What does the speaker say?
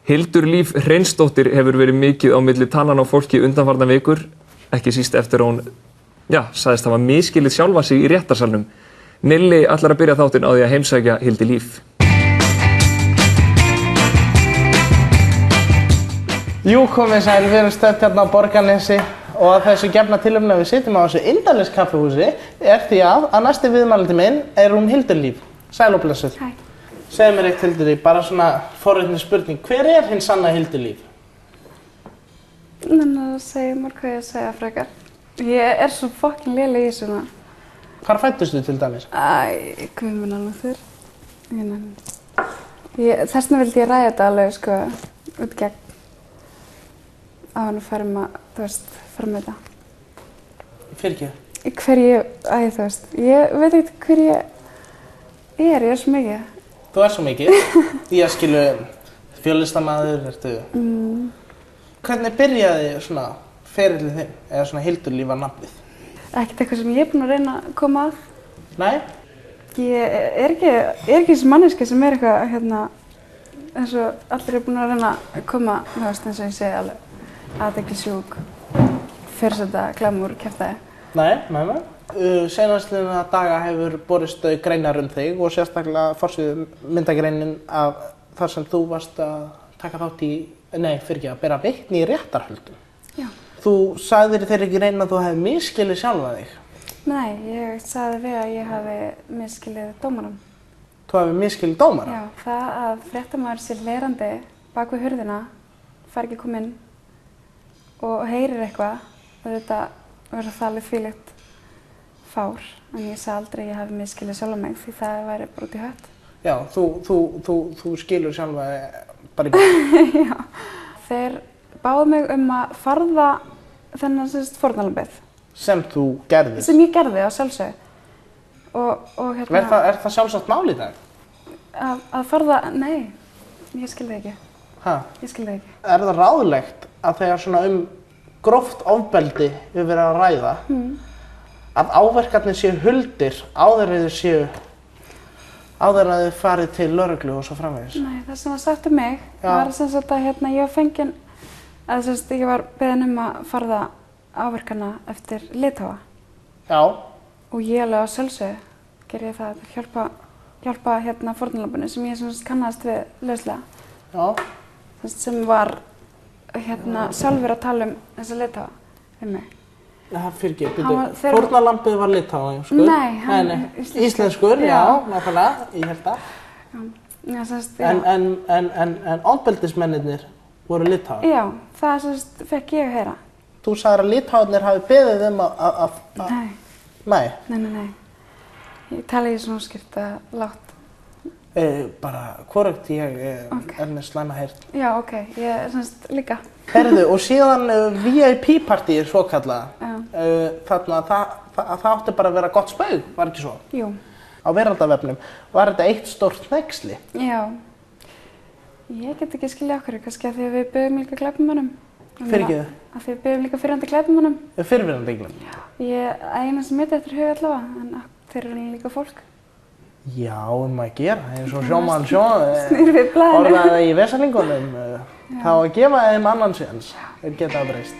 Hildur Líf Hreinsdóttir hefur verið mikið á milli tannanna á fólki undanfarnar vikur, ekki síst eftir að hún, sagðist hafa misskilið sjálfa sig í réttarsalnum. Nilli ætlar að byrja þáttinn á því að heimsækja Hildi Líf. Jú, komið sæl, við erum stödd hérna á Borgarnesi og að þessu gefna tilefni að við sitjum á þessu indælis kaffihúsi er því að næsti viðmælandi minn er Hildur Líf. Sæl og blessuð. Hæ. Segðu mér eitt, Hildur Líf, bara svona forvitni spurning. Hver er hinn sanna Hildur Líf? Þannig að segja mér hvað ég að segja frekar. Ég er svo fucking léleg í þessu. Hvar fæddustu til dæmis? Guð minn alveg þurr. Þess vegna vildi ég ræða þetta alveg, sko, út gegn. Á hann að fara með þetta. Fyrir ekki? Hver ég veit ekki hver ég er svo mikið. Þú er svo mikið. Ég skilu fjöllistarmaður, ertu. Hvernig byrjaði svona ferillinn þinn, eða svona Hildur Líf var nafnið? Ekkert eitthvað sem ég er búin að reyna að koma að. Nei? Ég er ekki þessi manneskja sem er eitthvað, eins og allir er búin að reyna að koma, eins og ég segi alveg. Athyglisjúk, fyrirsæta, glamúr, kjaftaði. Nei. Seinastliðna daga hefur borist greinar þig og sérstaklega forsíðu myndagreinin af þar sem þú varst að taka þátt í, að bera vitni í réttarhöldum. Já. Þú sagðir þeirri grein að þú hefði misskilið sjálfa þig. Nei, ég sagði við að ég hafi misskilið dómarann. Þú hefði misskilið dómarann? Já, það að fréttamaður sé hlerandi bak við hurðina, fær ekki koma inn og heyrir eitthvað og þetta verður það alveg þvílíkt fár, en ég sagði aldrei að ég hafi misskilið sjálfa mig því það væri bara út í hött. Já, þú skilur sjálfa bara í bæ. Já. Þeir báðu mig að farða þennan fórnarlambið. Sem þú gerðist? Sem ég gerði á sjálfsögðu. Og Er það sjálfsagt mál í dag? Að farða, nei, ég skilði ekki. Hæ? Ég skilði ekki. Er það ráðlegt að þegar svona gróft ofbeldi við verið að ræða, að áverkarnir séu huldir áður en þið farið til lögreglu og svo framvegis? Nei, það sem var sagt mig var sem sagt að ég var fengin, ég var beðin að farða áverkana eftir litháa. Já. Og ég alveg á sjálfsögðu gerði ég það að hjálpa fórnarlambinu sem ég kannast við lauslega. Já. Sem var sjálfur að tala þessa litháa við mig. Fyrir ekki, fórnarlambið var litháískur? Nei, íslenskur, já, nákvæmlega, ég held það. En ofbeldismennirnir voru litháir? Já, það fekk ég að heyra. Þú sagðir að litháirnir hafi beðið að... Nei. Nei. Ég tala í svona skýrt lágt. Bara hvorugt ég er með slæma heyrn. Já, ok, ég líka. Herðu, og síðan VIP-partíið svokallaða. Þarna, það átti bara að vera gott spaug, var ekki svo? Jú. Á veraldarvefnum. Var þetta eitt stórt hneyksli? Já. Ég get ekki skilja okkur, kannski að því að við bögum líka glæpamönnum. Fyrir ekki þau? Að því við bögum líka fyrrverandi glæpamönnum. Fyrrverandi glæpamönnum? Já. Eina sem mitt eftir huga allavega, en þeir eru líka fólk. Já, að gera, eins og sjómann snýr við blaðinu. Orðaði í vesalingunum, þá að gefa þeim annan séns, þeir geta að breyst.